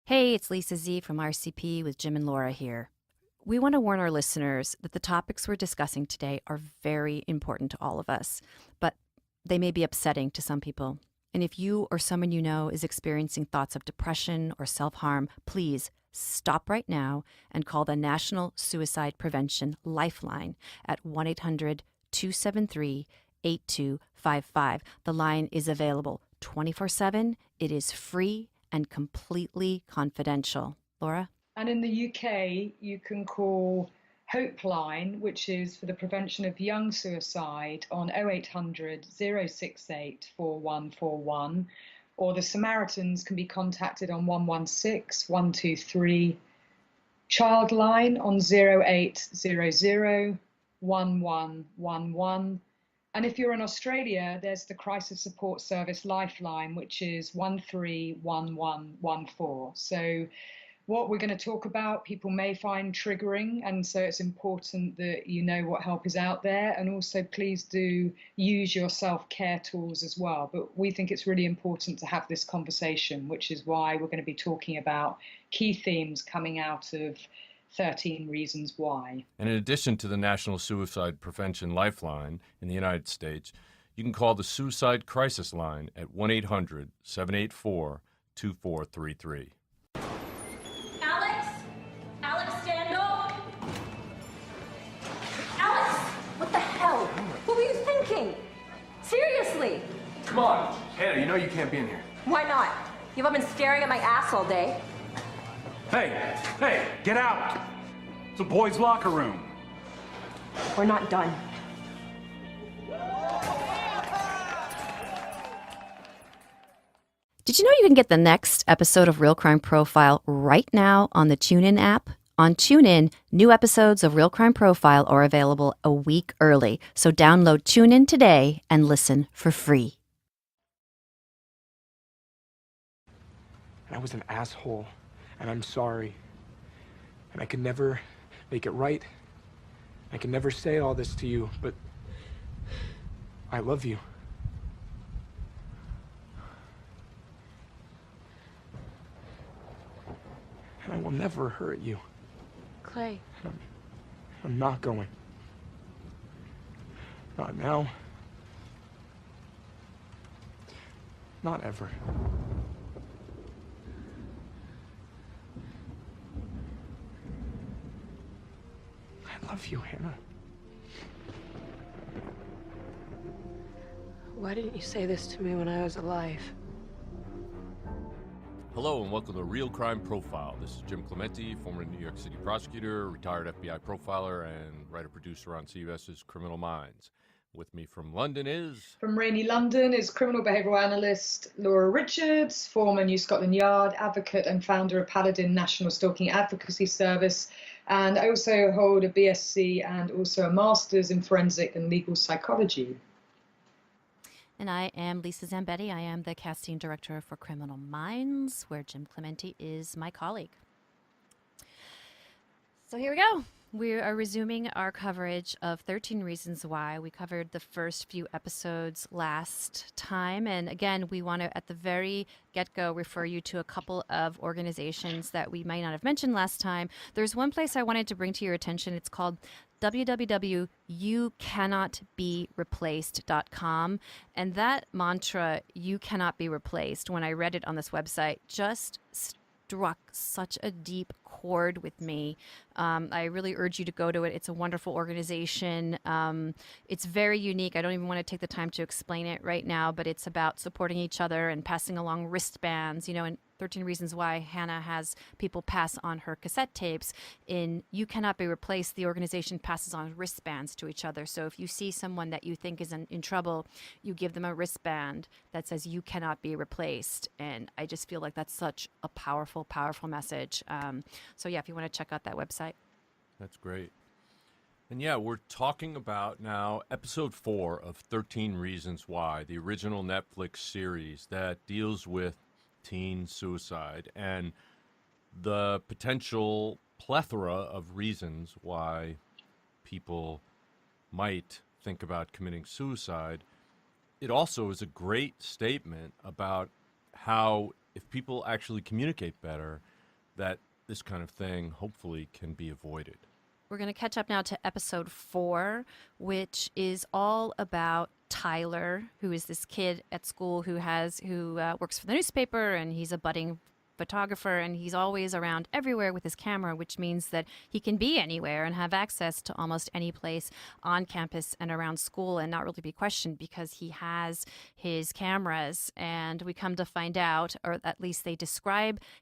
Hey, it's Lisa Z from RCP with Jim and Laura here. We want to warn our listeners that the topics we're discussing today are very important to all of us, but they may be upsetting to some people. And if you or someone you know is experiencing thoughts of depression or self-harm, please stop right now and call the National Suicide Prevention Lifeline at 1-800-273-8255. The line is available 24/7. It is free and completely confidential. Laura? And in the UK, you can call Hopeline, which is for the prevention of young suicide, on 0800 068 4141. Or the Samaritans can be contacted on 116 123. Childline on 0800 1111. And if you're in Australia, there's the Crisis Support Service Lifeline, which is 131114. So what we're going to talk about, people may find triggering, and so it's important that you know what help is out there. And also, please do use your self-care tools as well. But we think it's really important to have this conversation, which is why we're going to be talking about key themes coming out of 13 Reasons Why. And in addition to the National Suicide Prevention Lifeline in the United States, you can call the Suicide Crisis Line at 1-800-784-2433. Alex, stand up! Alex, what the hell? What were you thinking? Seriously? Come on, Hannah, you know you can't be in here. Why not? You've all been staring at my ass all day. Hey, get out! It's a boys' locker room. We're not done. Did you know you can get the next episode of Real Crime Profile right now on the TuneIn app? On TuneIn, new episodes of Real Crime Profile are available a week early. So download TuneIn today and listen for free. And I was an asshole, and I'm sorry. And I could never make it right. I can never say all this to you, but I love you. And I will never hurt you. Clay. I'm not going. Not now. Not ever. I love you, Hannah. Why didn't you say this to me when I was alive? Hello and welcome to Real Crime Profile. This is Jim Clemente, former New York City prosecutor, retired FBI profiler, and writer-producer on CBS's Criminal Minds. With me from London is... From rainy London is criminal behavioural analyst Laura Richards, former New Scotland Yard advocate and founder of Paladin National Stalking Advocacy Service. And I also hold a BSc and also a master's in forensic and legal psychology. And I am Lisa Zambetti. I am the casting director for Criminal Minds, where Jim Clemente is my colleague. So here we go. We are resuming our coverage of 13 Reasons Why. We covered the first few episodes last time. And again, we want to, at the very get-go, refer you to a couple of organizations that we might not have mentioned last time. There's one place I wanted to bring to your attention. It's called www.youcannotbereplaced.com. And that mantra, "you cannot be replaced," when I read it on this website, just struck such a deep chord with me. I really urge you to go to it. It's a wonderful organization. It's very unique. I don't even want to take the time to explain it right now, but it's about supporting each other and passing along wristbands. You know, in 13 Reasons Why, Hannah has people pass on her cassette tapes. In You Cannot Be Replaced, the organization passes on wristbands to each other. So if you see someone that you think is in trouble, you give them a wristband that says "you cannot be replaced." And I just feel like that's such a powerful, powerful message. So yeah, if you want to check out that website. That's great. And yeah, we're talking about now episode 4 of 13 Reasons Why, the original Netflix series that deals with teen suicide and the potential plethora of reasons why people might think about committing suicide. It also is a great statement about how if people actually communicate better, that this kind of thing hopefully can be avoided. We're going to catch up now to episode 4, which is all about Tyler, who is this kid at school who works for the newspaper, and he's a budding photographer, and he's always around everywhere with his camera, which means that he can be anywhere and have access to almost any place on campus and around school and not really be questioned because he has his cameras. And we come to find out, or at least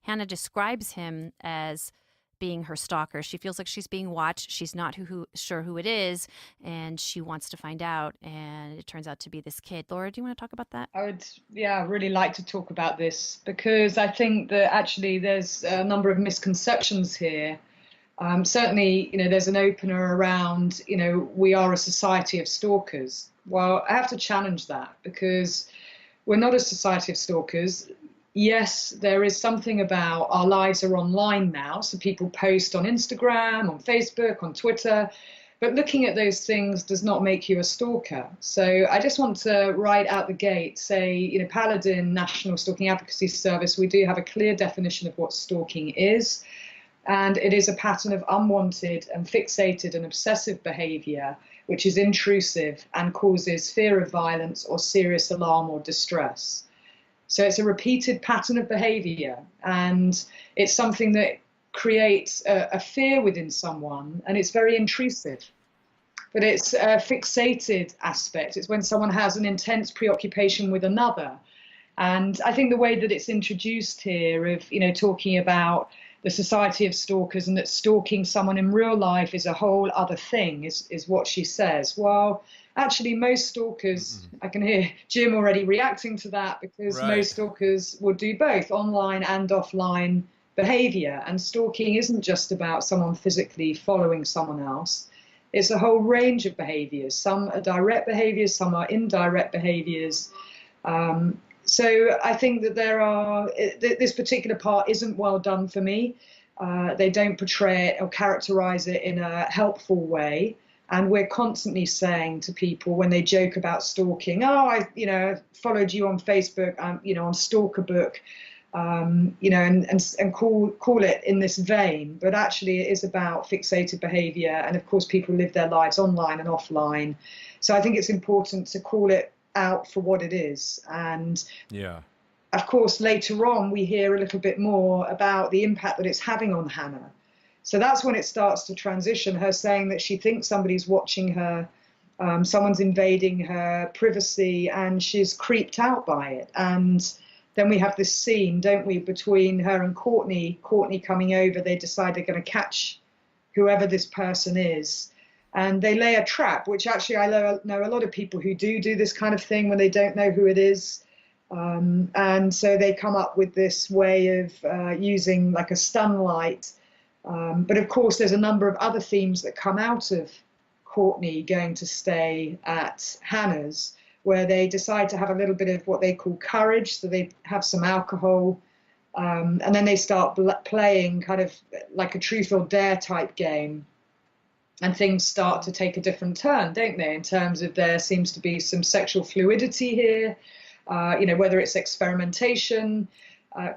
Hannah describes him as being her stalker. She feels like she's being watched. She's not sure who it is, and she wants to find out. And it turns out to be this kid. Laura, do you want to talk about that? I would, really like to talk about this because I think that actually there's a number of misconceptions here. Certainly, there's an opener around, we are a society of stalkers. Well, I have to challenge that because we're not a society of stalkers. Yes, there is something about our lives are online now. So people post on Instagram, on Facebook, on Twitter. But looking at those things does not make you a stalker. So I just want to right out the gate say, Paladin National Stalking Advocacy Service, we do have a clear definition of what stalking is. And it is a pattern of unwanted and fixated and obsessive behavior, which is intrusive and causes fear of violence or serious alarm or distress. So it's a repeated pattern of behavior, and it's something that creates a fear within someone, and it's very intrusive. But it's a fixated aspect. It's when someone has an intense preoccupation with another. And I think the way that it's introduced here of, talking about the society of stalkers and that stalking someone in real life is a whole other thing is what she says. Well, actually, most stalkers, I can hear Jim already reacting to that because most stalkers will do both online and offline behavior. And stalking isn't just about someone physically following someone else. It's a whole range of behaviors. Some are direct behaviors, some are indirect behaviors. So I think that this particular part isn't well done for me. They don't portray it or characterize it in a helpful way. And we're constantly saying to people when they joke about stalking, I followed you on Facebook, on Stalker Book, and call it in this vein. But actually it is about fixated behavior. And of course, people live their lives online and offline. So I think it's important to call it out for what it is. And of course, later on, we hear a little bit more about the impact that it's having on Hannah. So that's when it starts to transition, her saying that she thinks somebody's watching her, someone's invading her privacy, and she's creeped out by it. And then we have this scene, don't we, between her and Courtney. Courtney coming over, they decide they're going to catch whoever this person is. And they lay a trap, which actually I know a lot of people who do this kind of thing when they don't know who it is. And so they come up with this way of using like a stun light. But of course, there's a number of other themes that come out of Courtney going to stay at Hannah's, where they decide to have a little bit of what they call courage. So they have some alcohol, and then they start playing kind of like a truth or dare type game. And things start to take a different turn, don't they, in terms of there seems to be some sexual fluidity here, whether it's experimentation,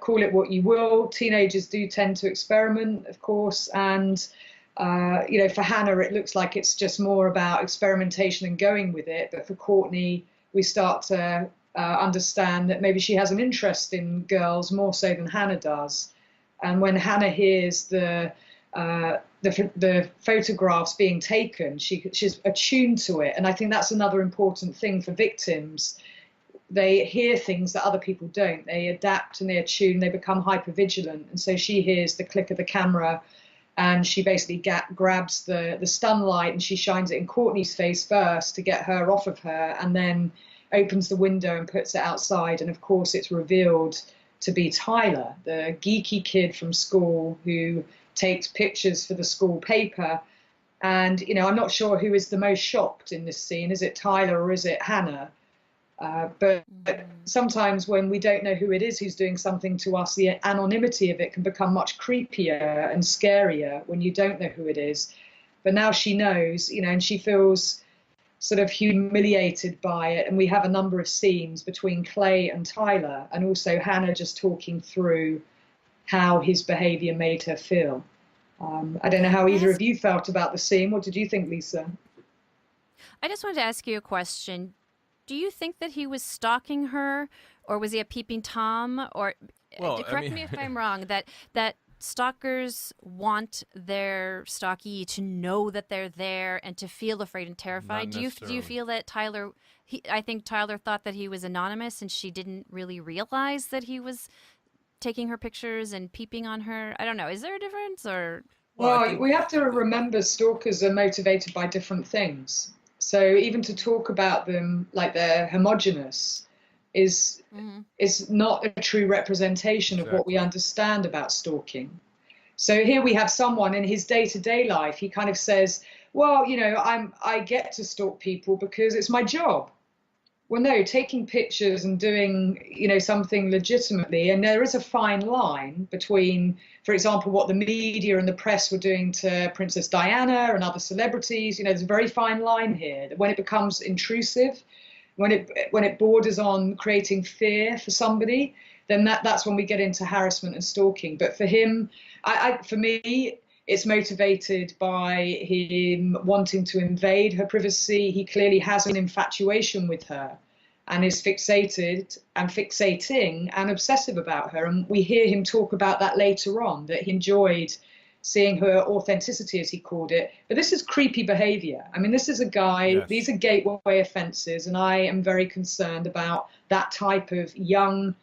call it what you will. Teenagers do tend to experiment, of course. And, for Hannah, it looks like it's just more about experimentation and going with it. But for Courtney, we start to understand that maybe she has an interest in girls more so than Hannah does. And when Hannah hears the photographs being taken, she's attuned to it. And I think that's another important thing for victims. They hear things that other people don't. They adapt and they attune, they become hypervigilant. And so she hears the click of the camera and she basically grabs the stun light and she shines it in Courtney's face first to get her off of her, and then opens the window and puts it outside. And of course it's revealed to be Tyler, the geeky kid from school who takes pictures for the school paper. And, I'm not sure who is the most shocked in this scene. Is it Tyler or is it Hannah? But sometimes when we don't know who it is who's doing something to us, the anonymity of it can become much creepier and scarier when you don't know who it is. But now she knows, and she feels sort of humiliated by it. And we have a number of scenes between Clay and Tyler, and also Hannah just talking through how his behavior made her feel. I don't know how either of you felt about the scene. What did you think, Lisa? I just wanted to ask you a question. Do you think that he was stalking her, or was he a peeping Tom? Or Well, I correct mean, me if I'm wrong. That stalkers want their stalkee to know that they're there and to feel afraid and terrified. not Do you necessarily. feel that Tyler? I think Tyler thought that he was anonymous, and she didn't really realize that he was taking her pictures and peeping on her. I don't know. Is there a difference, or? Well, I Well, think we have to remember stalkers are motivated by different things. So even to talk about them like they're homogenous is Mhm. is not a true representation of what we exactly. understand about stalking. So here we have someone in his day-to-day life, he kind of says, well, I get to stalk people because it's my job. Well, no, taking pictures and doing, something legitimately, and there is a fine line between, for example, what the media and the press were doing to Princess Diana and other celebrities. There's a very fine line here. When it becomes intrusive, when it borders on creating fear for somebody, then that's when we get into harassment and stalking. But for him, for me, it's motivated by him wanting to invade her privacy. He clearly has an infatuation with her and is fixated and fixating and obsessive about her. And we hear him talk about that later on, that he enjoyed seeing her authenticity, as he called it. But this is creepy behavior. I mean, this is a guy, Yes. these are gateway offenses, and I am very concerned about that type of young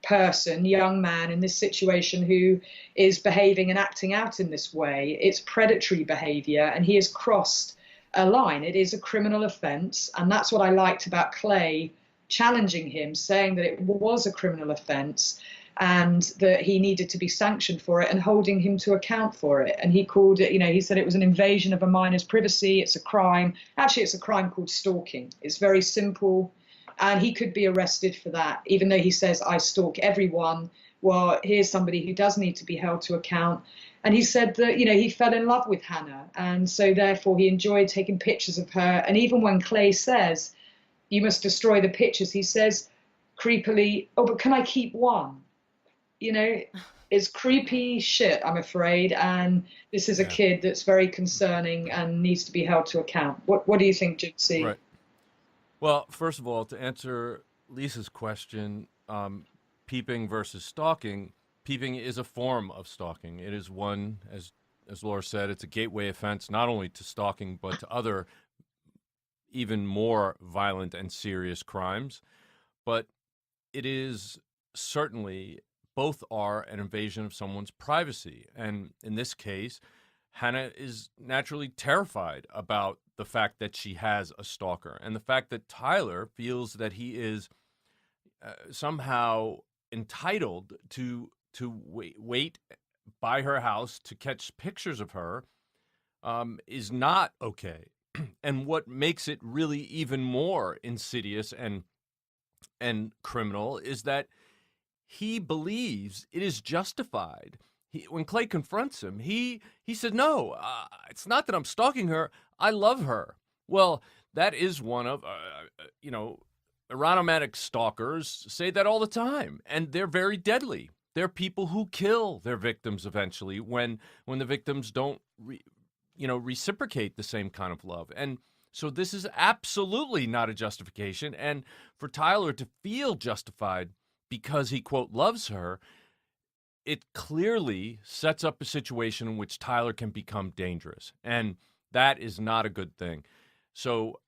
person, young man in this situation who is behaving and acting out in this way. It's predatory behavior, and he has crossed a line. It is a criminal offense, and that's what I liked about Clay challenging him, saying that it was a criminal offense and that he needed to be sanctioned for it and holding him to account for it. And he called it, he said it was an invasion of a minor's privacy. It's a crime. Actually, it's a crime called stalking. It's very simple. And he could be arrested for that, even though he says, I stalk everyone. Well, here's somebody who does need to be held to account. And he said that, he fell in love with Hannah. And so therefore he enjoyed taking pictures of her. And even when Clay says, you must destroy the pictures, he says creepily, oh, but can I keep one? It's creepy shit, I'm afraid. And this is a Yeah. kid that's very concerning and needs to be held to account. What do you think, Gypsy? Right. Well, first of all, to answer Lisa's question, peeping versus stalking, peeping is a form of stalking. It is one, as Laura said, it's a gateway offense, not only to stalking, but to other even more violent and serious crimes. But it is certainly, both are an invasion of someone's privacy. And in this case, Hannah is naturally terrified about the fact that she has a stalker, and the fact that Tyler feels that he is somehow entitled to wait by her house to catch pictures of her is not okay. And what makes it really even more insidious and criminal is that he believes it is justified. When Clay confronts him, he said, no, it's not that I'm stalking her. I love her. Well, that is one of, erotomanic stalkers say that all the time, and they're very deadly. They're people who kill their victims eventually when the victims don't, reciprocate the same kind of love. And so this is absolutely not a justification. And for Tyler to feel justified because he, quote, loves her, it clearly sets up a situation in which Tyler can become dangerous. And that is not a good thing. So,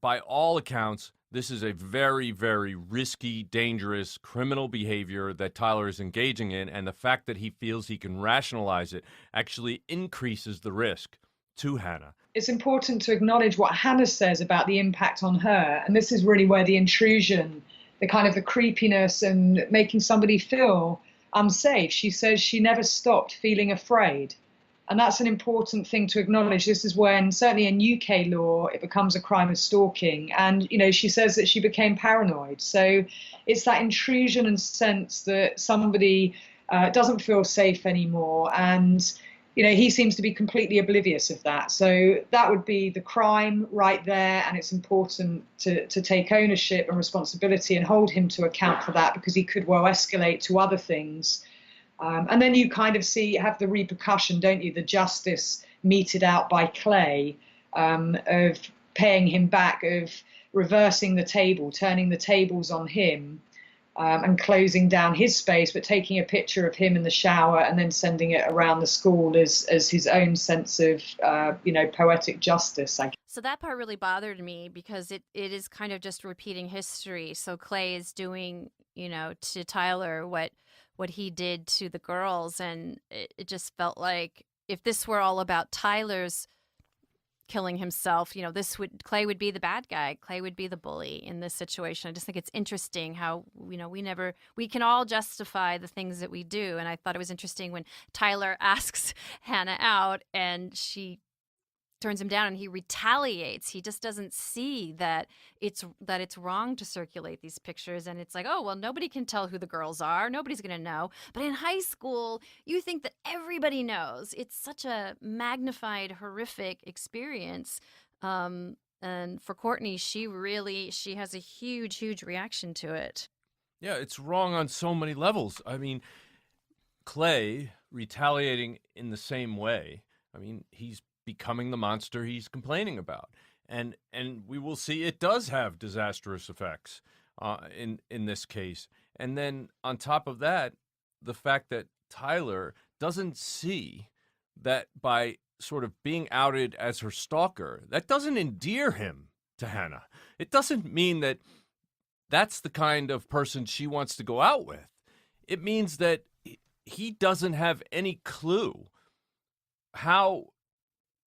by all accounts, this is a very, very risky, dangerous criminal behavior that Tyler is engaging in. And the fact that he feels he can rationalize it actually increases the risk to Hannah. It's important to acknowledge what Hannah says about the impact on her. And this is really where the intrusion, the kind of the creepiness and making somebody feel unsafe. She says she never stopped feeling afraid. And that's an important thing to acknowledge. This is when, certainly in UK law, it becomes a crime of stalking. And, she says that she became paranoid. So it's that intrusion and sense that somebody doesn't feel safe anymore. And, he seems to be completely oblivious of that. So that would be the crime right there. And it's important to take ownership and responsibility and hold him to account for that, because he could well escalate to other things And then you kind of have the repercussion, don't you? The justice meted out by Clay, of paying him back, of reversing the table, turning the tables on him, and closing down his space, but taking a picture of him in the shower and then sending it around the school as his own sense of, poetic justice, I guess. So that part really bothered me because it is kind of just repeating history. So Clay is doing, to Tyler what he did to the girls, and it just felt like if this were all about Tyler's killing himself, Clay would be the bad guy. Clay would be the bully in this situation. I just think it's interesting how, we can all justify the things that we do. And I thought it was interesting when Tyler asks Hannah out and she turns him down and he retaliates. He just doesn't see that it's wrong to circulate these pictures. And it's like, oh, well, nobody can tell who the girls are. Nobody's going to know. But in high school, you think that everybody knows. It's such a magnified, horrific experience. And for Courtney, she has a huge, huge reaction to it. Yeah, it's wrong on so many levels. I mean, Clay retaliating in the same way. I mean, he's becoming the monster he's complaining about. And we will see it does have disastrous effects in this case. And then on top of that, the fact that Tyler doesn't see that by sort of being outed as her stalker, that doesn't endear him to Hannah. It doesn't mean that that's the kind of person she wants to go out with. It means that he doesn't have any clue how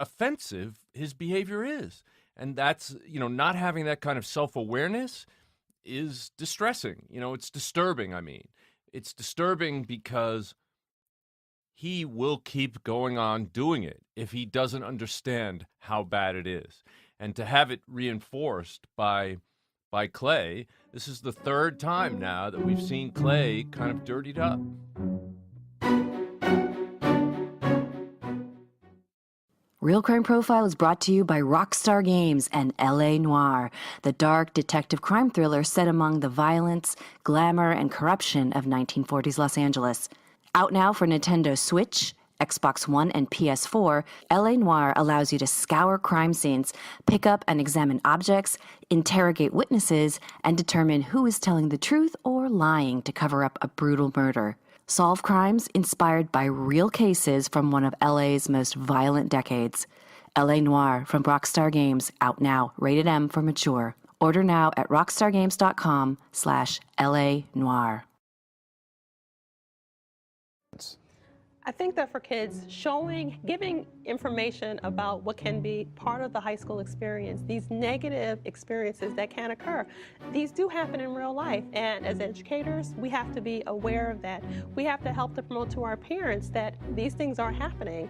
offensive his behavior is. And that's, not having that kind of self-awareness is distressing. It's disturbing, I mean. It's disturbing because he will keep going on doing it if he doesn't understand how bad it is. And to have it reinforced by Clay, this is the third time now that we've seen Clay kind of dirtied up. Real Crime Profile is brought to you by Rockstar Games and L.A. Noire, the dark detective crime thriller set among the violence, glamour, and corruption of 1940s Los Angeles. Out now for Nintendo Switch, Xbox One, and PS4, L.A. Noire allows you to scour crime scenes, pick up and examine objects, interrogate witnesses, and determine who is telling the truth or lying to cover up a brutal murder. Solve crimes inspired by real cases from one of LA's most violent decades. LA Noire from Rockstar Games, out now, rated M for mature. Order now at rockstargames.com/LA Noire. I think that for kids, giving information about what can be part of the high school experience, these negative experiences that can occur, these do happen in real life. And as educators, we have to be aware of that. We have to help to promote to our parents that these things are happening.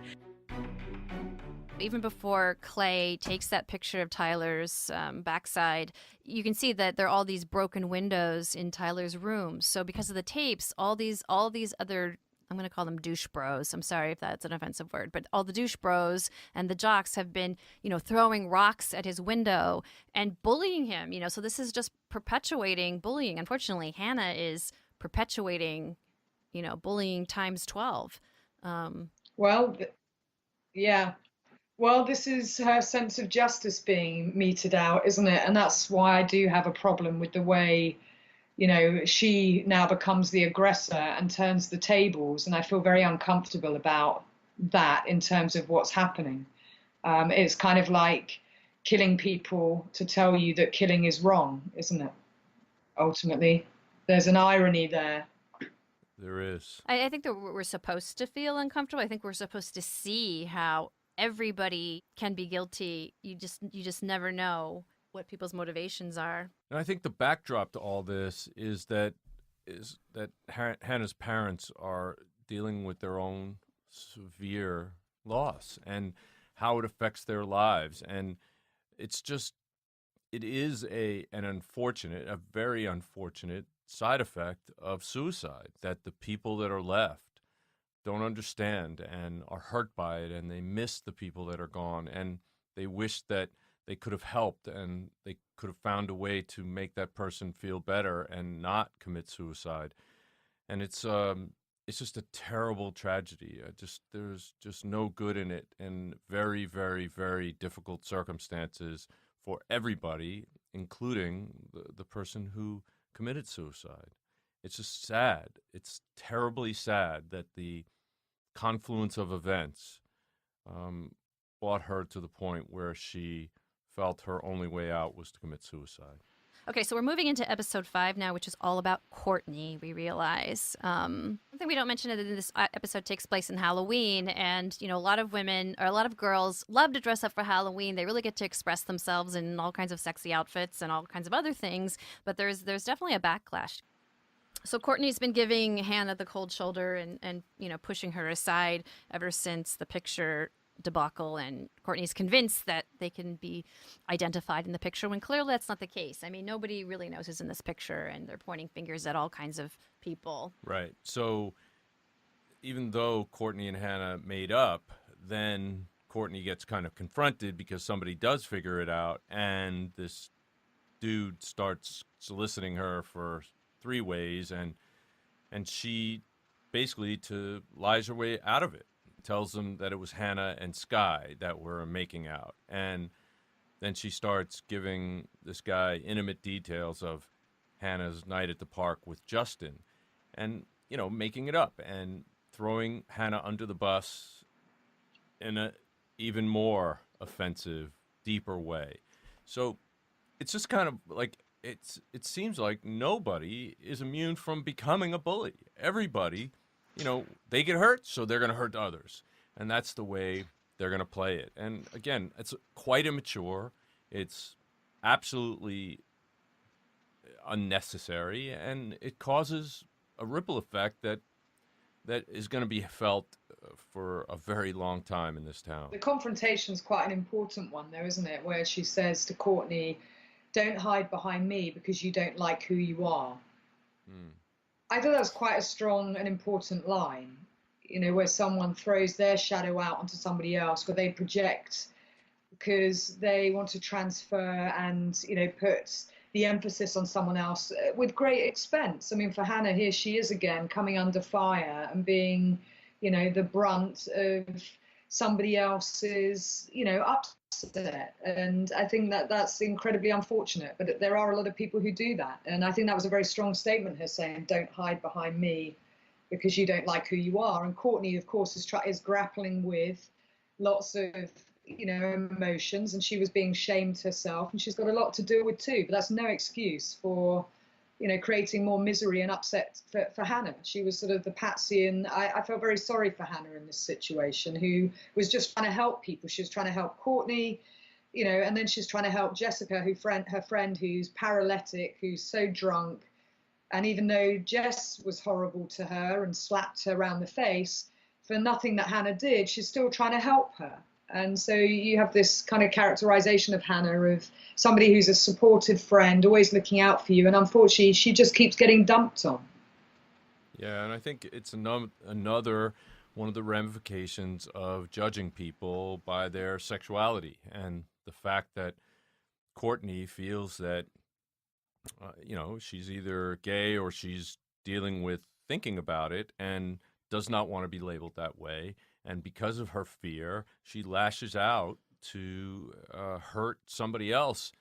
Even before Clay takes that picture of Tyler's backside, you can see that there are all these broken windows in Tyler's room. So because of the tapes, all these other, I'm going to call them douche bros. I'm sorry if that's an offensive word, but all the douche bros and the jocks have been, throwing rocks at his window and bullying him, so this is just perpetuating bullying. Unfortunately, Hannah is perpetuating, bullying times 12. Yeah. Well, this is her sense of justice being meted out, isn't it? And that's why I do have a problem with the way she now becomes the aggressor and turns the tables. And I feel very uncomfortable about that in terms of what's happening. It's kind of like killing people to tell you that killing is wrong, isn't it? Ultimately, there's an irony there. There is. I think that we're supposed to feel uncomfortable. I think we're supposed to see how everybody can be guilty. You just never know what people's motivations are. And I think the backdrop to all this is that Hannah's parents are dealing with their own severe loss and how it affects their lives. And it is a very unfortunate side effect of suicide, that the people that are left don't understand and are hurt by it, and they miss the people that are gone, and they wish that they could have helped and they could have found a way to make that person feel better and not commit suicide. And it's it's just a terrible tragedy. There's just no good in it, and very, very, very difficult circumstances for everybody, including the person who committed suicide. It's just sad. It's terribly sad that the confluence of events brought her to the point where she felt her only way out was to commit suicide. Okay, so we're moving into episode 5 now, which is all about Courtney, we realize. One thing we don't mention is that this episode takes place in Halloween, and, you know, a lot of women, or a lot of girls, love to dress up for Halloween. They really get to express themselves in all kinds of sexy outfits and all kinds of other things, but there's definitely a backlash. So Courtney's been giving Hannah the cold shoulder and you know, pushing her aside ever since the picture debacle, and Courtney's convinced that they can be identified in the picture when clearly that's not the case. I mean, nobody really knows who's in this picture, and they're pointing fingers at all kinds of people. Right. So even though Courtney and Hannah made up, then Courtney gets kind of confronted because somebody does figure it out, and this dude starts soliciting her for 3 ways, and she basically lies her way out of it. Tells them that it was Hannah and Sky that were making out. And then she starts giving this guy intimate details of Hannah's night at the park with Justin and, you know, making it up and throwing Hannah under the bus in a even more offensive, deeper way. So it's just kind of like, it seems like nobody is immune from becoming a bully. Everybody, you know, they get hurt, so they're going to hurt others. And that's the way they're going to play it. And again, it's quite immature. It's absolutely unnecessary, and it causes a ripple effect that is going to be felt for a very long time in this town. The confrontation is quite an important one, though, isn't it? Where she says to Courtney, "Don't hide behind me because you don't like who you are." I thought that was quite a strong and important line, you know, where someone throws their shadow out onto somebody else, where they project because they want to transfer and, you know, put the emphasis on someone else with great expense. I mean, for Hannah, here she is again, coming under fire and being, you know, the brunt of somebody else's, you know, upset. And I think that that's incredibly unfortunate, but there are a lot of people who do that. And I think that was a very strong statement, her saying, "Don't hide behind me because you don't like who you are." And Courtney, of course, is grappling with lots of, you know, emotions, and she was being shamed herself, and she's got a lot to deal with too. But that's no excuse for, you know, creating more misery and upset for Hannah. She was sort of the patsy, and I felt very sorry for Hannah in this situation, who was just trying to help people. She was trying to help Courtney, you know, and then she's trying to help Jessica, her friend who's paralytic, who's so drunk. And even though Jess was horrible to her and slapped her around the face, for nothing that Hannah did, she's still trying to help her. And so you have this kind of characterization of Hannah of somebody who's a supportive friend, always looking out for you. And unfortunately, she just keeps getting dumped on. Yeah, and I think it's another one of the ramifications of judging people by their sexuality, and the fact that Courtney feels that, you know, she's either gay or she's dealing with thinking about it and does not want to be labeled that way. And because of her fear, she lashes out to hurt somebody else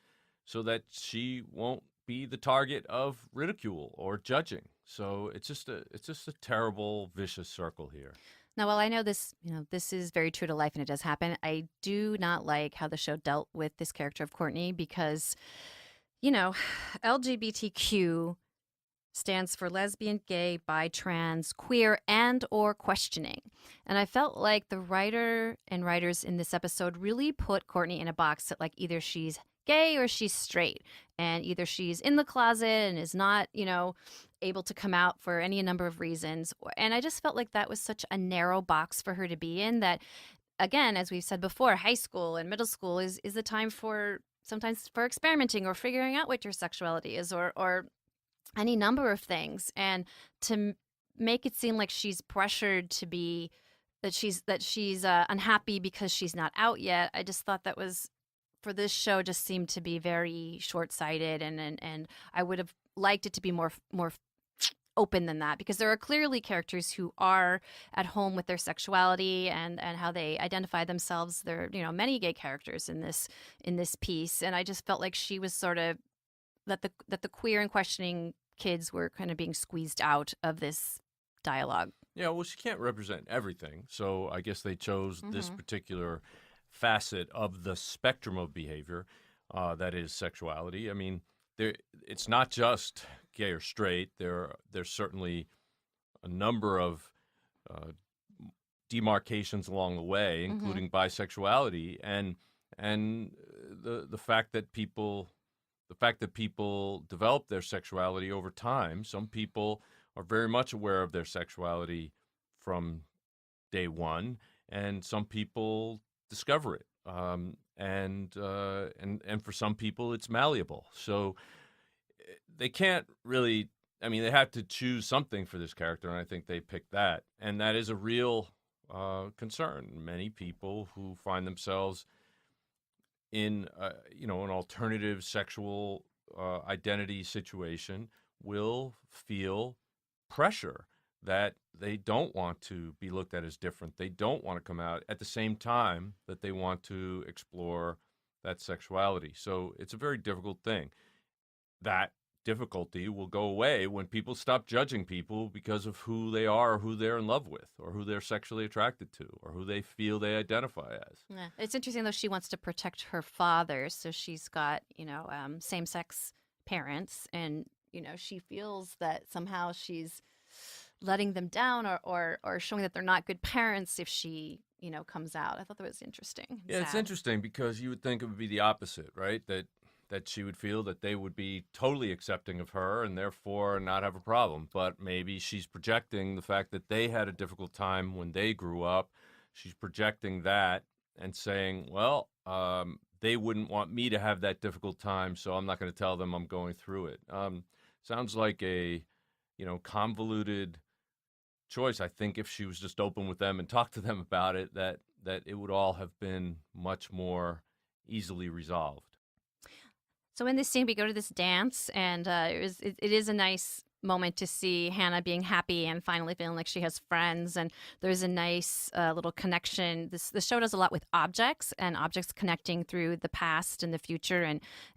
so that she won't be the target of ridicule or judging. So it's just a terrible, vicious circle here. Now, while I know this, you know, this is very true to life and it does happen, I do not like how the show dealt with this character of Courtney because, you know, LGBTQ stands for lesbian, gay, bi, trans, queer, and or questioning. And I felt like the writer and writers in this episode really put Courtney in a box that, like, either she's gay or she's straight, and either she's in the closet and is not, you know, able to come out for any number of reasons. And I just felt like that was such a narrow box for her to be in that, again, as we've said before, high school and middle school is the time for sometimes for experimenting or figuring out what your sexuality is or any number of things. And to make it seem like she's pressured to be that she's unhappy because she's not out yet, I just thought that was, for this show, just seemed to be very short-sighted, and I would have liked it to be more open than that, because there are clearly characters who are at home with their sexuality and how they identify themselves. There are, many gay characters in this piece, and I just felt like she was sort of that the queer and questioning kids were kind of being squeezed out of this dialogue. Yeah, well, she can't represent everything, so I guess they chose this particular facet of the spectrum of behavior, that is sexuality. I mean, it's not just gay or straight. There's certainly a number of demarcations along the way, including bisexuality, and the fact that people develop their sexuality over time. Some people are very much aware of their sexuality from day one, and some people discover it. And for some people, it's malleable. So they can't really. I mean, they have to choose something for this character, and I think they picked that, and that is a real concern. Many people who find themselves in an alternative sexual identity situation will feel pressure that they don't want to be looked at as different. They don't want to come out at the same time that they want to explore that sexuality. So it's a very difficult thing. That difficulty will go away when people stop judging people because of who they are, or who they're in love with, or who they're sexually attracted to, or who they feel they identify as. Yeah. It's interesting, though, she wants to protect her father, so she's got, same-sex parents, and, she feels that somehow she's letting them down or showing that they're not good parents if she, comes out. I thought that was interesting. Yeah, it's interesting because you would think it would be the opposite, right? That she would feel that they would be totally accepting of her and therefore not have a problem. But maybe she's projecting the fact that they had a difficult time when they grew up. She's projecting that and saying, well, they wouldn't want me to have that difficult time, so I'm not going to tell them I'm going through it. Sounds like a, convoluted choice. I think if she was just open with them and talked to them about it, that it would all have been much more easily resolved. So in this scene, we go to this dance, and it is a nice moment to see Hannah being happy and finally feeling like she has friends. And there's a nice little connection. The show does a lot with objects and objects connecting through the past and the future.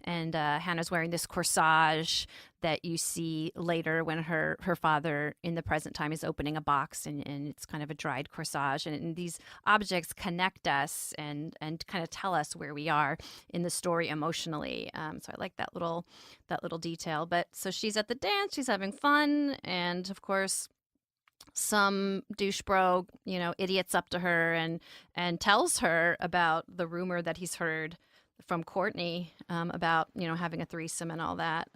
And Hannah's wearing this corsage that you see later when her father in the present time is opening a box, and it's kind of a dried corsage. And these objects connect us and kind of tell us where we are in the story emotionally. So I like that little detail. But so she's at the dance, she's having fun, and of course some douche bro, idiots up to her and tells her about the rumor that he's heard from Courtney about, having a threesome and all that.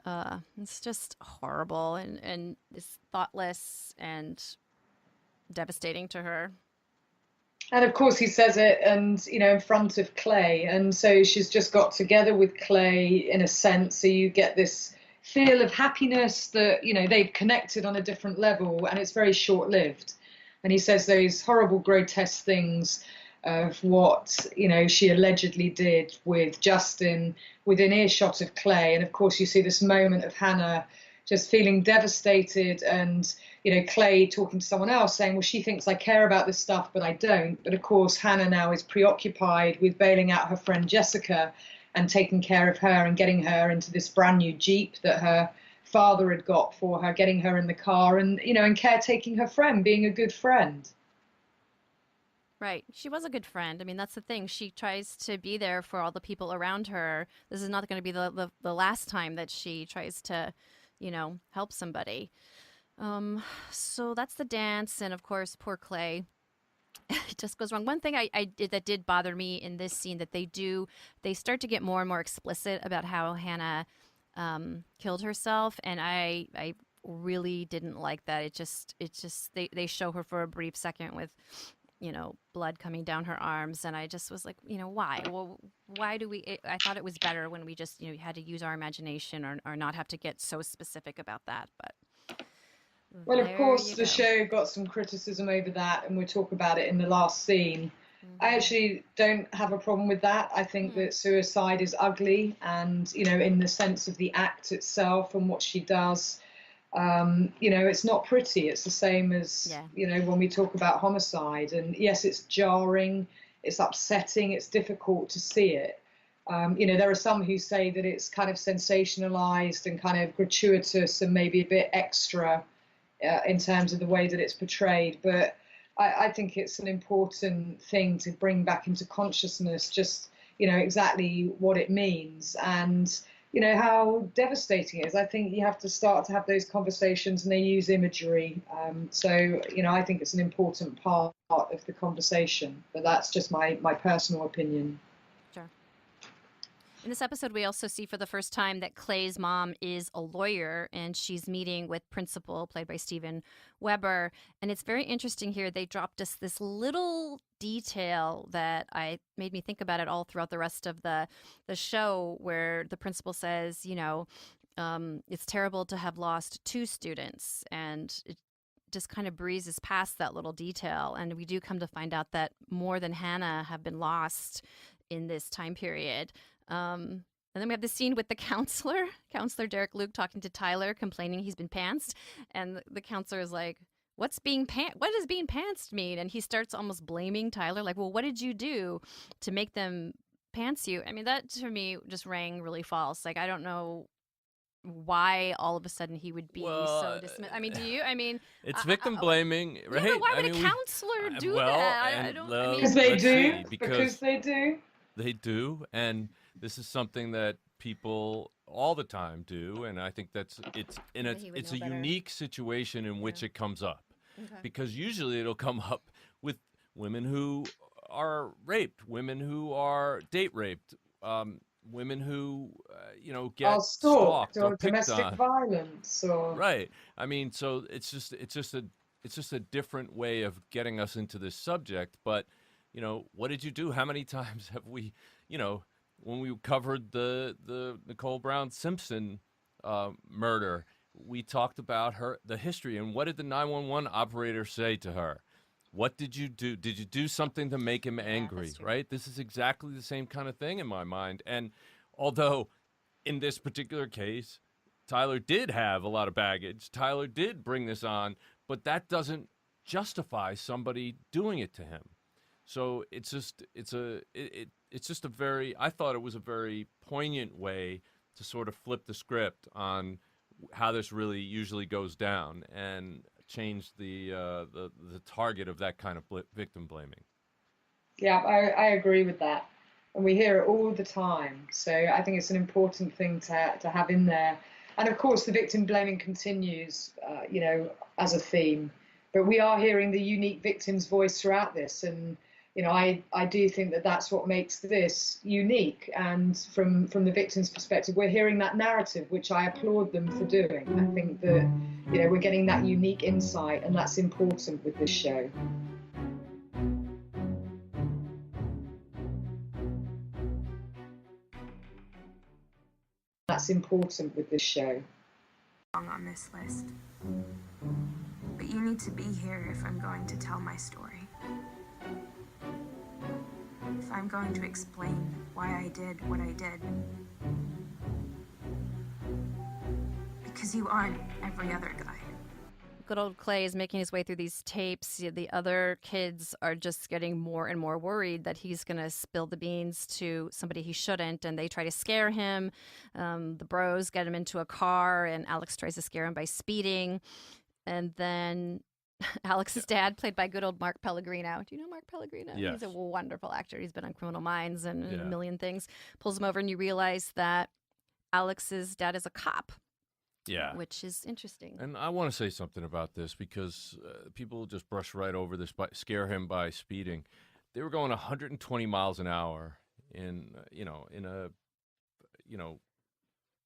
It's just horrible and it's thoughtless and devastating to her. And of course he says it and, in front of Clay. And so she's just got together with Clay in a sense. So you get this feel of happiness that, they've connected on a different level, and it's very short-lived. And he says those horrible, grotesque things of what, she allegedly did with Justin within earshot of Clay. And of course you see this moment of Hannah just feeling devastated and, Clay talking to someone else saying, well, she thinks I care about this stuff, but I don't. But of course, Hannah now is preoccupied with bailing out her friend Jessica and taking care of her and getting her into this brand new Jeep that her father had got for her, getting her in the car and, and caretaking her friend, being a good friend. Right. She was a good friend. I mean, that's the thing. She tries to be there for all the people around her. This is not going to be the last time that she tries to, help somebody. So that's the dance. And of course, poor Clay. It just goes wrong. One thing I did that did bother me in this scene that they start to get more and more explicit about how Hannah killed herself. And I really didn't like that. It just they show her for a brief second with, blood coming down her arms. And I just was like, why? Well, why do we, I thought it was better when we just, had to use our imagination or not have to get so specific about that. But well, of course, the show got some criticism over that, and we'll talk about it in the last scene. I actually don't have a problem with that. I think that suicide is ugly, and, in the sense of the act itself and what she does, It's not pretty. It's the same as, Yeah. when we talk about homicide. And yes, it's jarring, it's upsetting, it's difficult to see it. There are some who say that it's kind of sensationalized and kind of gratuitous and maybe a bit extra in terms of the way that it's portrayed. But I think it's an important thing to bring back into consciousness just, exactly what it means and, how devastating it is. I think you have to start to have those conversations, and they use imagery. I think it's an important part of the conversation. But that's just my personal opinion. Sure. In this episode, we also see for the first time that Clay's mom is a lawyer, and she's meeting with Principal, played by Steven Weber. And it's very interesting here. They dropped us this little detail that made me think about it all throughout the rest of the show, where the principal says, it's terrible to have lost 2 students, and it just kind of breezes past that little detail. And we do come to find out that more than Hannah have been lost in this time period. And then we have the scene with the counselor Derek Luke, talking to Tyler, complaining he's been pantsed. And the counselor is like, what does being pantsed mean? And he starts almost blaming Tyler, like, well, what did you do to make them pants you? I mean, that to me just rang really false. Like, I don't know why all of a sudden he would be so dismissive. I mean, do you? I mean, it's victim blaming, right? Yeah, but why would a counselor do that? Because they do. Because they do. They do, and this is something that people all the time do, and I think it's a unique situation in which it comes up, because usually it'll come up with women who are raped, women who are date raped, women who get stalked or domestic violence, or right. I mean, so it's just a different way of getting us into this subject, but. What did you do? How many times have we, when we covered the Nicole Brown Simpson murder, we talked about the history, and what did the 911 operator say to her? What did you do? Did you do something to make him angry, right? This is exactly the same kind of thing in my mind. And although in this particular case, Tyler did have a lot of baggage, Tyler did bring this on, but that doesn't justify somebody doing it to him. So I thought it was a very poignant way to sort of flip the script on how this really usually goes down and change the target of that kind of victim blaming. Yeah, I agree with that. And we hear it all the time. So I think it's an important thing to have in there. And of course, the victim blaming continues, as a theme. But we are hearing the unique victim's voice throughout this. And I do think that that's what makes this unique. And from the victim's perspective, we're hearing that narrative, which I applaud them for doing. I think that, we're getting that unique insight, and that's important with this show. That's important with this show. On this list. But you need to be here if I'm going to tell my story. If I'm going to explain why I did what I did. Because you aren't every other guy. Good old Clay is making his way through these tapes. The other kids are just getting more and more worried that he's going to spill the beans to somebody he shouldn't, and they try to scare him. The bros get him into a car, and Alex tries to scare him by speeding. And then Alex's dad, played by good old Mark Pellegrino. Do you know Mark Pellegrino? Yes. He's a wonderful actor. He's been on Criminal Minds and a million things. Pulls him over, and you realize that Alex's dad is a cop. Yeah. Which is interesting. And I want to say something about this because people just brush right over this, scare him by speeding. They were going 120 miles an hour in a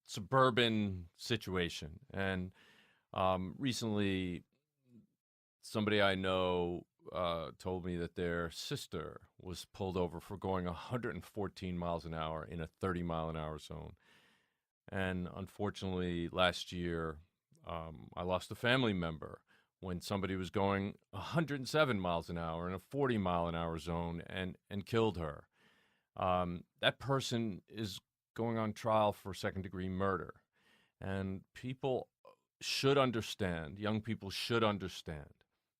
suburban situation. And recently, somebody I know told me that their sister was pulled over for going 114 miles an hour in a 30-mile-an-hour zone. And unfortunately, last year, I lost a family member when somebody was going 107 miles an hour in a 40-mile-an-hour zone and killed her. That person is going on trial for second-degree murder. And people should understand, young people should understand,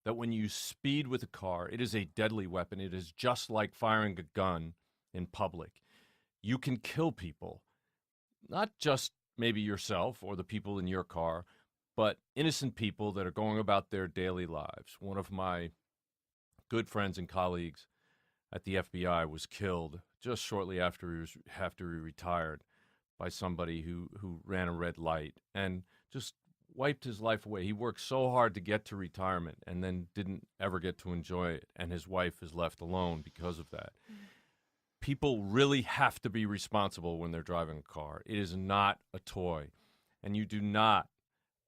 that when you speed with a car, it is a deadly weapon. It is just like firing a gun in public. You can kill people, not just maybe yourself or the people in your car, but innocent people that are going about their daily lives. One of my good friends and colleagues at the FBI was killed just shortly after he retired by somebody who ran a red light and just wiped his life away. He worked so hard to get to retirement and then didn't ever get to enjoy it, and his wife is left alone because of that. People really have to be responsible when they're driving a car. It is not a toy, and you do not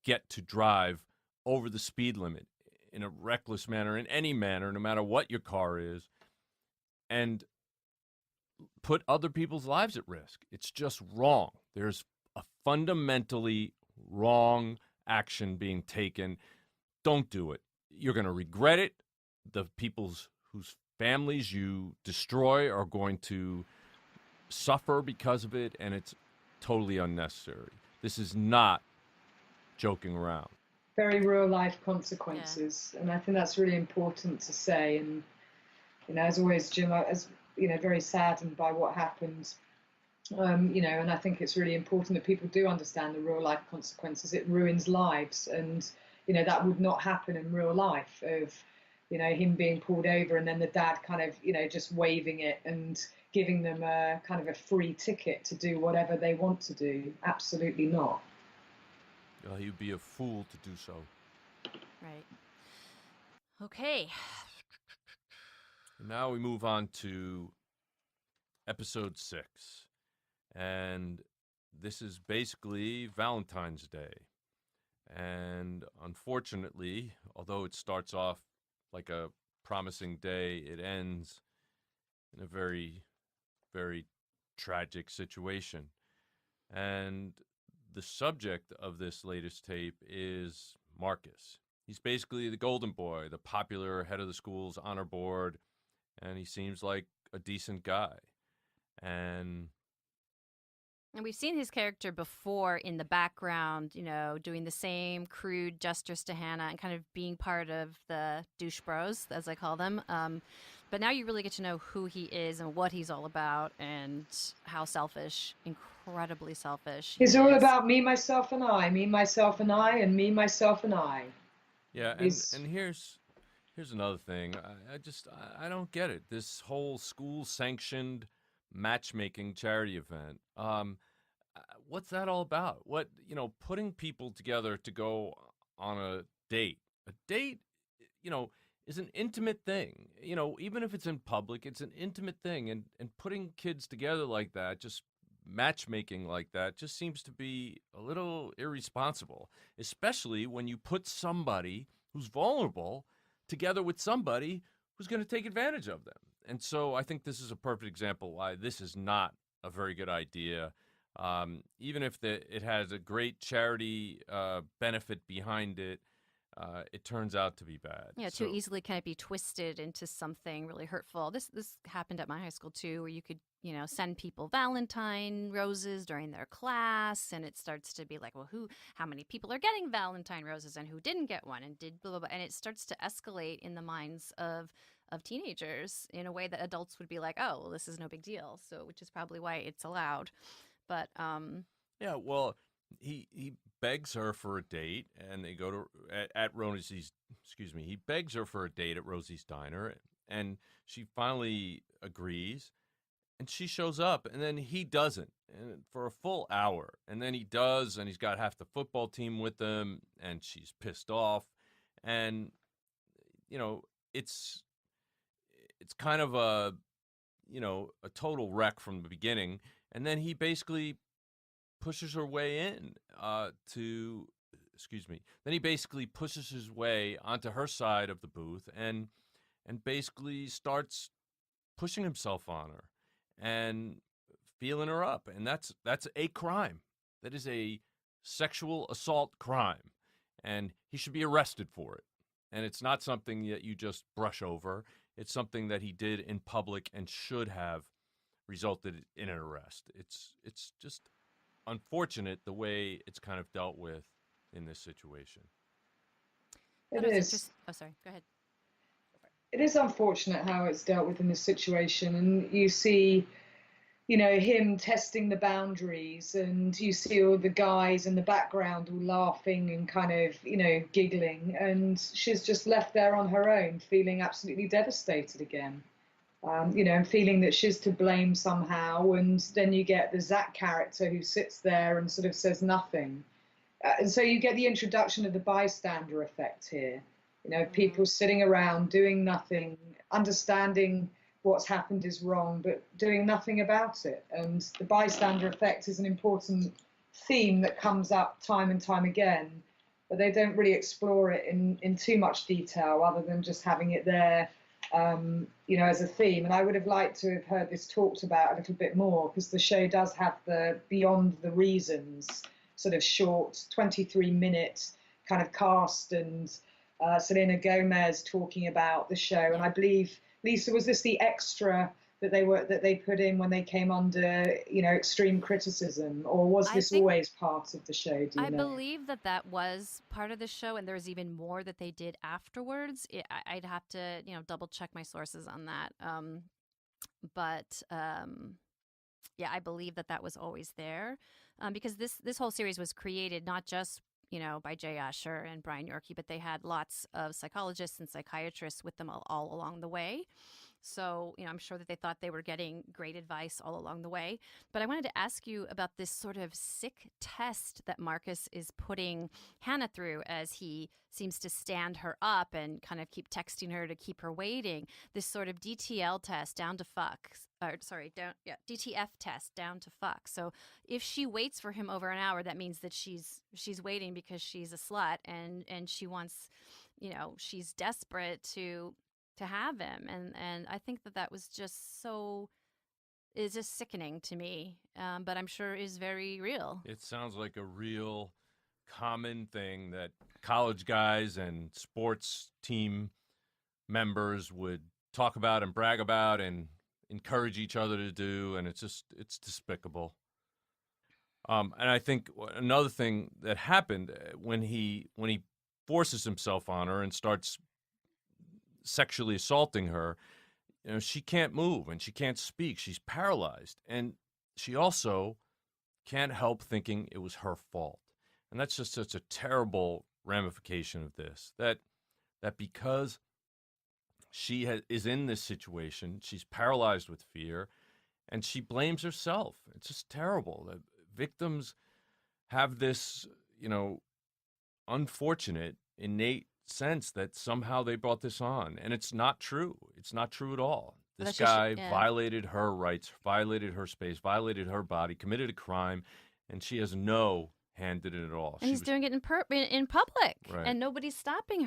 get to drive over the speed limit in a reckless manner, in any manner, no matter what your car is, and put other people's lives at risk. It's just wrong. There's a fundamentally wrong action being taken. Don't do it. You're going to regret it. The people's whose families you destroy are going to suffer because of it, and it's totally unnecessary. This is not joking around. Very real life consequences, and I think that's really important to say. And as always, Jim, as very saddened by what happened. And I think it's really important that people do understand the real life consequences. It ruins lives, and that would not happen in real life. Of him being pulled over and then the dad kind of just waving it and giving them a kind of a free ticket to do whatever they want to do. Absolutely not. He'd be a fool to do so. Right. Okay. Now we move on to episode 6. And this is basically Valentine's Day. And unfortunately, although it starts off like a promising day, it ends in a very, very tragic situation. And the subject of this latest tape is Marcus. He's basically the golden boy, the popular head of the school's honor board, and he seems like a decent guy. And we've seen his character before in the background, doing the same crude gestures to Hannah and kind of being part of the douche bros, as I call them. But now you really get to know who he is and what he's all about and how selfish, incredibly selfish. He's all about me, myself, and I, me, myself, and I, and me, myself, and I. Yeah, and here's another thing. I don't get it. This whole school-sanctioned matchmaking charity event. What's that all about? What, putting people together to go on a date. A date, is an intimate thing. Even if it's in public, it's an intimate thing. And putting kids together like that, just matchmaking like that, just seems to be a little irresponsible, especially when you put somebody who's vulnerable together with somebody who's going to take advantage of them. And so I think this is a perfect example why this is not a very good idea. Even if it has a great charity benefit behind it, it turns out to be bad. Yeah, too easily can it be twisted into something really hurtful. This happened at my high school too, where you could send people Valentine roses during their class, and it starts to be like, well, how many people are getting Valentine roses and who didn't get one and did blah blah blah, and it starts to escalate in the minds of teenagers in a way that adults would be like, oh, well, this is no big deal. So, which is probably why it's allowed. But yeah, well, he begs her for a date, and they go to at Rosie's. Excuse me. He begs her for a date at Rosie's diner, and she finally agrees, and she shows up, and then he doesn't, and for a full hour, and then he does, and he's got half the football team with him, and she's pissed off, and it's kind of a total wreck from the beginning, and then he basically pushes her way in then he basically pushes his way onto her side of the booth and basically starts pushing himself on her and feeling her up, and that's a crime. That is a sexual assault crime, and he should be arrested for it. And it's not something that you just brush over. It's something that he did in public and should have resulted in an arrest. It's just unfortunate the way it's kind of dealt with in this situation. It is. Oh, sorry. Go ahead. It is unfortunate how it's dealt with in this situation, and you see, him testing the boundaries, and you see all the guys in the background all laughing and kind of, giggling, and she's just left there on her own, feeling absolutely devastated again. And feeling that she's to blame somehow, and then you get the Zach character who sits there and sort of says nothing. And so you get the introduction of the bystander effect here. People sitting around doing nothing, understanding what's happened is wrong, but doing nothing about it. And the bystander effect is an important theme that comes up time and time again, but they don't really explore it in too much detail other than just having it there, as a theme. And I would have liked to have heard this talked about a little bit more, because the show does have the Beyond the Reasons sort of short 23-minute kind of cast, and Selena Gomez talking about the show. And I believe, Lisa, was this the extra that they put in when they came under extreme criticism, or was this always part of the show? Do you know? Believe that was part of the show, and there was even more that they did afterwards. I'd have to double check my sources on that. Yeah, I believe that was always there, because this whole series was created not just by Jay Asher and Brian Yorkie, but they had lots of psychologists and psychiatrists with them all along the way. So, I'm sure that they thought they were getting great advice all along the way. But I wanted to ask you about this sort of sick test that Marcus is putting Hannah through as he seems to stand her up and kind of keep texting her to keep her waiting. This sort of DTL test down to fuck. DTF test down to fuck. So if she waits for him over an hour, that means that she's waiting because she's a slut and she wants, she's desperate to have him. And I think that was just is just sickening to me, but I'm sure is very real. It sounds like a real common thing that college guys and sports team members would talk about and brag about and encourage each other to do, and it's despicable. And I think another thing that happened when he forces himself on her and starts sexually assaulting her, she can't move and she can't speak. She's paralyzed, and she also can't help thinking it was her fault. And that's just such a terrible ramification of this, that because she is in this situation, she's paralyzed with fear, and she blames herself. It's just terrible. The victims have this, unfortunate, innate sense that somehow they brought this on, and it's not true. It's not true at all. This guy violated her rights, violated her space, violated her body, committed a crime, and she has no hand in it at all. And he's doing it in public, right, and nobody's stopping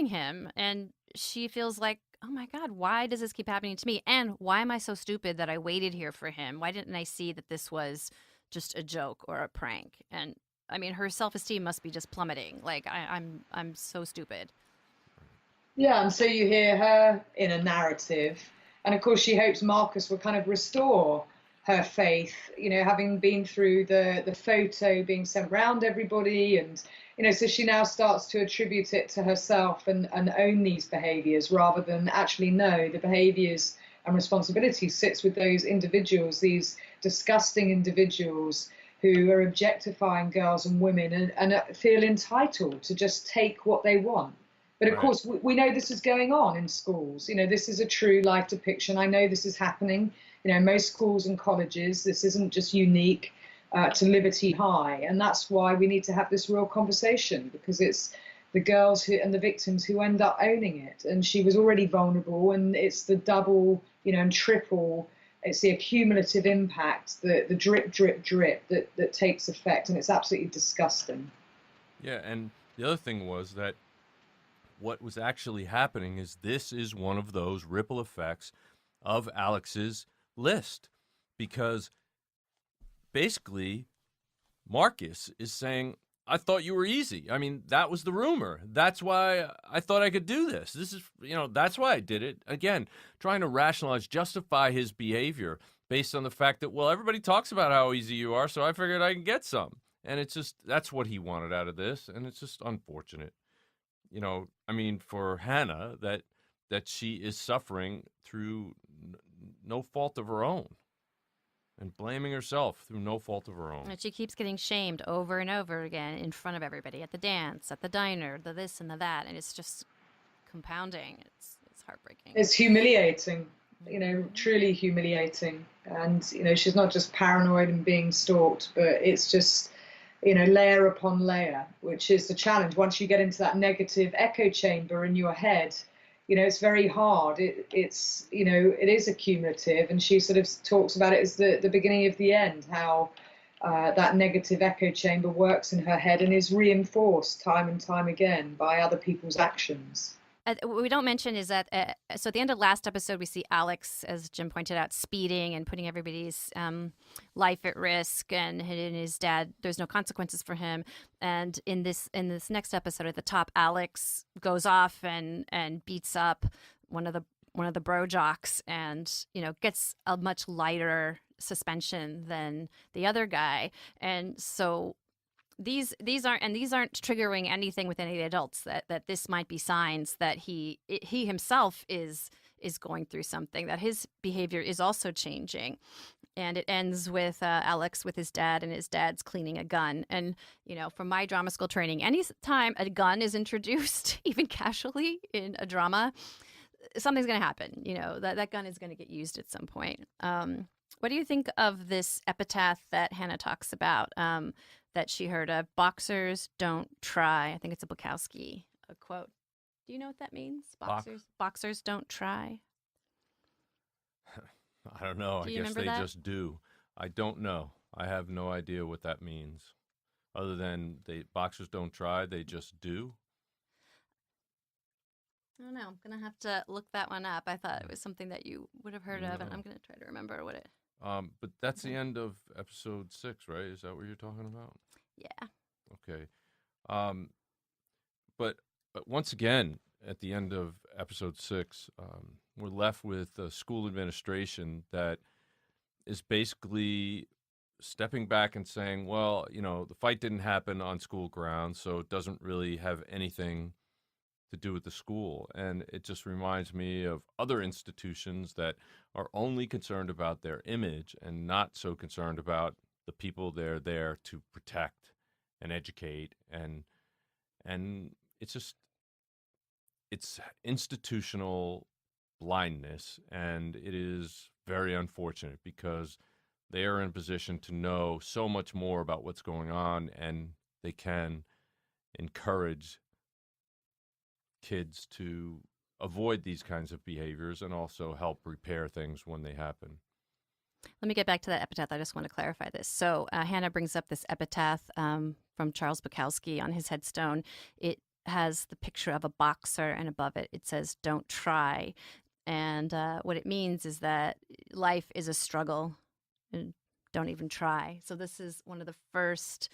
him. And she feels like, oh my God, why does this keep happening to me? And why am I so stupid that I waited here for him? Why didn't I see that this was just a joke or a prank? And I mean, her self-esteem must be just plummeting. Like, I'm so stupid. Yeah, and so you hear her in a narrative, and of course she hopes Marcus will kind of restore her faith, having been through the photo being sent round everybody, and so she now starts to attribute it to herself and own these behaviors, rather than actually know the behaviors and responsibility sits with those individuals, these disgusting individuals who are objectifying girls and women and feel entitled to just take what they want. But of course, we know this is going on in schools. This is a true life depiction. I know this is happening. Most schools and colleges. This isn't just unique to Liberty High. And that's why we need to have this real conversation, because it's the girls and the victims who end up owning it. And she was already vulnerable, and it's the double, and triple. It's the accumulative impact, the drip, drip, drip that takes effect, and it's absolutely disgusting. Yeah, and the other thing was that what was actually happening is this is one of those ripple effects of Alex's list, because basically Marcus is saying, I thought you were easy. I mean, that was the rumor. That's why I thought I could do this. This is, that's why I did it. Again, trying to rationalize, justify his behavior based on the fact that, well, everybody talks about how easy you are, so I figured I can get some. And it's just, that's what he wanted out of this. And it's just unfortunate. I mean, for Hannah, that she is suffering through no fault of her own and blaming herself through no fault of her own. And she keeps getting shamed over and over again in front of everybody at the dance, at the diner, the this and the that. And it's just compounding. It's heartbreaking. It's humiliating, truly humiliating. And, she's not just paranoid and being stalked, but it's just, layer upon layer, which is the challenge. Once you get into that negative echo chamber in your head, it's very hard. It is accumulative. And she sort of talks about it as the beginning of the end, how that negative echo chamber works in her head and is reinforced time and time again by other people's actions. What we don't mention is that, so at the end of last episode, we see Alex, as Jim pointed out, speeding and putting everybody's life at risk, and his dad, there's no consequences for him. And in this next episode at the top, Alex goes off and beats up one of the bro jocks, and gets a much lighter suspension than the other guy. And so these aren't triggering anything with any of the adults, that this might be signs that he himself is going through something, that his behavior is also changing. And it ends with Alex with his dad, and his dad's cleaning a gun. And from my drama school training, any time a gun is introduced, even casually in a drama, something's going to happen. That gun is going to get used at some point. What do you think of this epitaph that Hannah talks about, that she heard of? Boxers don't try. I think it's a Bukowski quote. Do you know what that means? Boxers don't try. I don't know. I guess they just do. I don't know. I have no idea what that means. Other than boxers don't try, they just do. I don't know. I'm going to have to look that one up. I thought it was something that you would have heard of, and I'm going to try to remember what it. But that's the end of episode 6, right? Is that what you're talking about? Yeah. Okay. But once again, at the end of episode 6, we're left with a school administration that is basically stepping back and saying, well, the fight didn't happen on school grounds, so it doesn't really have anything to do with the school. And it just reminds me of other institutions that are only concerned about their image and not so concerned about the people they're there to protect and educate. And it's institutional blindness, and it is very unfortunate because they are in a position to know so much more about what's going on, and they can encourage kids to avoid these kinds of behaviors and also help repair things when they happen. Let me get back to that epitaph. I just want to clarify this. So Hannah brings up this epitaph from Charles Bukowski on his headstone. It has the picture of a boxer, and above it, it says, "Don't try." And what it means is that life is a struggle, and don't even try. So this is one of the first,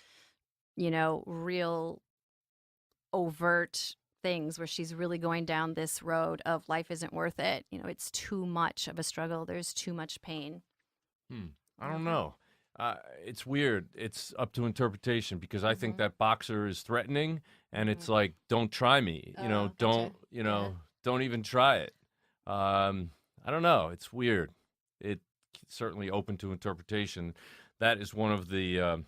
real overt things where she's really going down this road of life isn't worth it. It's too much of a struggle. There's too much pain. I don't know. It's weird. It's up to interpretation, because I think that boxer is threatening, and it's like, don't try me. Don't even try it. I don't know. It's weird. It's certainly open to interpretation. That is one of the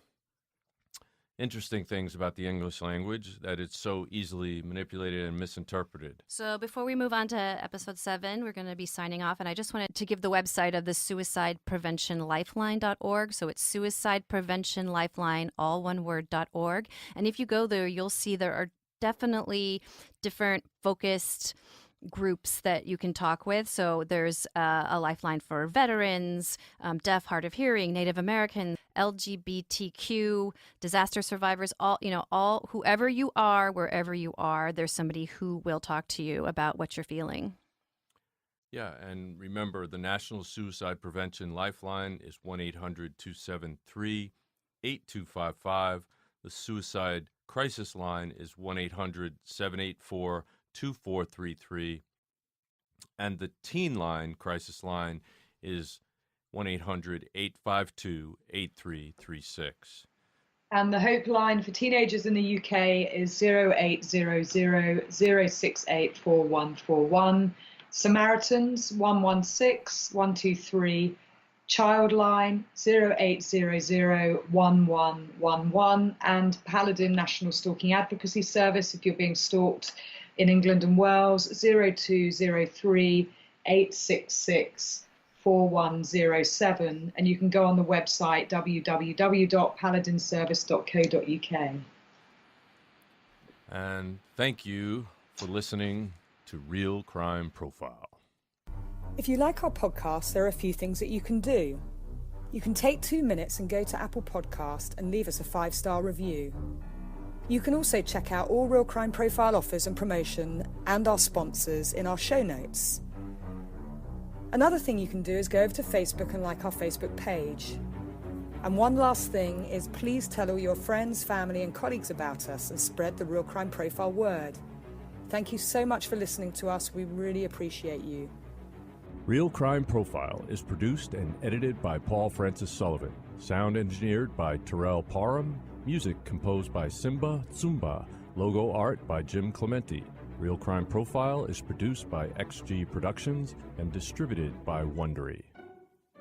interesting things about the English language, that it's so easily manipulated and misinterpreted. So before we move on to episode 7, we're going to be signing off, and I just wanted to give the website of the Suicide Prevention Lifeline.org. So it's Suicide Prevention Lifeline, all one word.org. And if you go there, you'll see there are definitely different focused groups that you can talk with. So there's a lifeline for veterans, deaf, hard of hearing, Native American, LGBTQ, disaster survivors, all whoever you are, wherever you are, there's somebody who will talk to you about what you're feeling. Yeah, and remember, the National Suicide Prevention Lifeline is 1-800-273-8255. The Suicide Crisis Line is 1-800-784-2433. And the Teen Line Crisis Line is 1-800-852-8336. And the Hope line for teenagers in the UK is 0800 068 4141. Samaritans 116 123. Childline 0800 1111. And Paladin National Stalking Advocacy Service if you're being stalked in England and Wales 0203 866 4107, and you can go on the website www.paladinservice.co.uk. And thank you for listening to Real Crime Profile. If you like our podcast, there are a few things that you can do. You can take 2 minutes and go to Apple Podcast and leave us a 5-star review. You can also check out all Real Crime Profile offers and promotion and our sponsors in our show notes. Another thing you can do is go over to Facebook and like our Facebook page. And one last thing is please tell all your friends, family and colleagues about us and spread the Real Crime Profile word. Thank you so much for listening to us. We really appreciate you. Real Crime Profile is produced and edited by Paul Francis Sullivan. Sound engineered by Terrell Parham. Music composed by Simba Tsumba. Logo art by Jim Clemente. Real Crime Profile is produced by XG Productions and distributed by Wondery.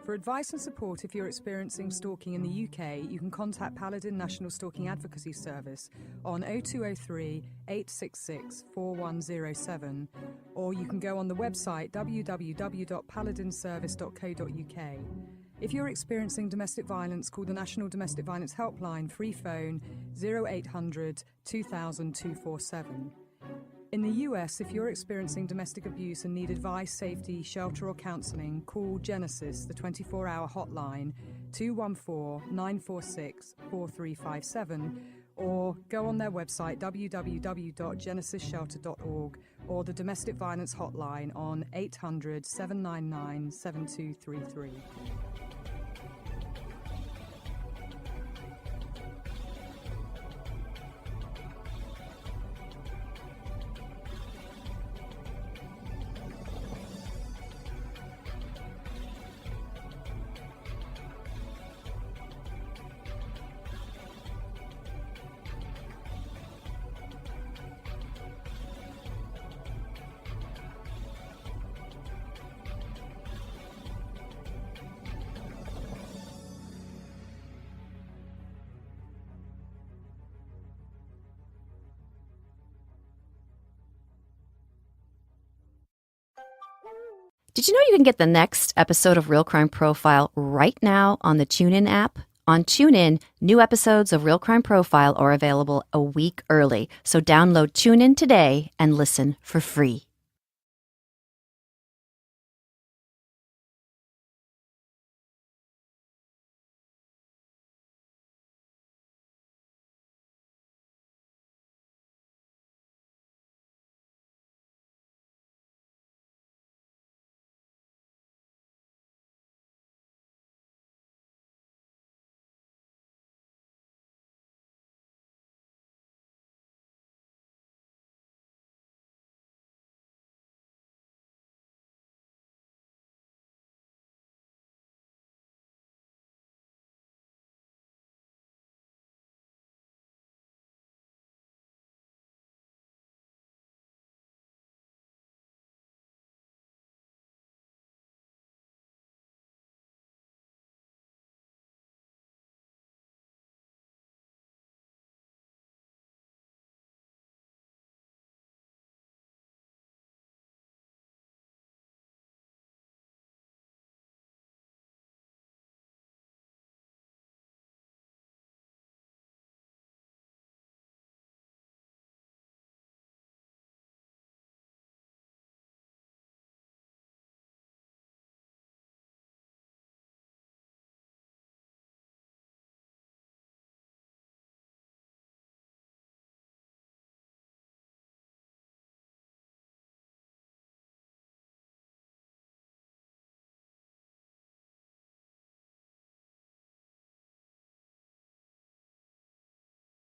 For advice and support if you're experiencing stalking in the UK, you can contact Paladin National Stalking Advocacy Service on 0203 866 4107, or you can go on the website www.paladinservice.co.uk. If you're experiencing domestic violence, call the National Domestic Violence Helpline, free phone 0800 2000 247. In the US, if you're experiencing domestic abuse and need advice, safety, shelter or counselling, call Genesis, the 24-hour hotline, 214-946-4357, or go on their website www.genesisshelter.org or the domestic violence hotline on 800 799 7233. Did you know you can get the next episode of Real Crime Profile right now on the TuneIn app? On TuneIn, new episodes of Real Crime Profile are available a week early. So download TuneIn today and listen for free.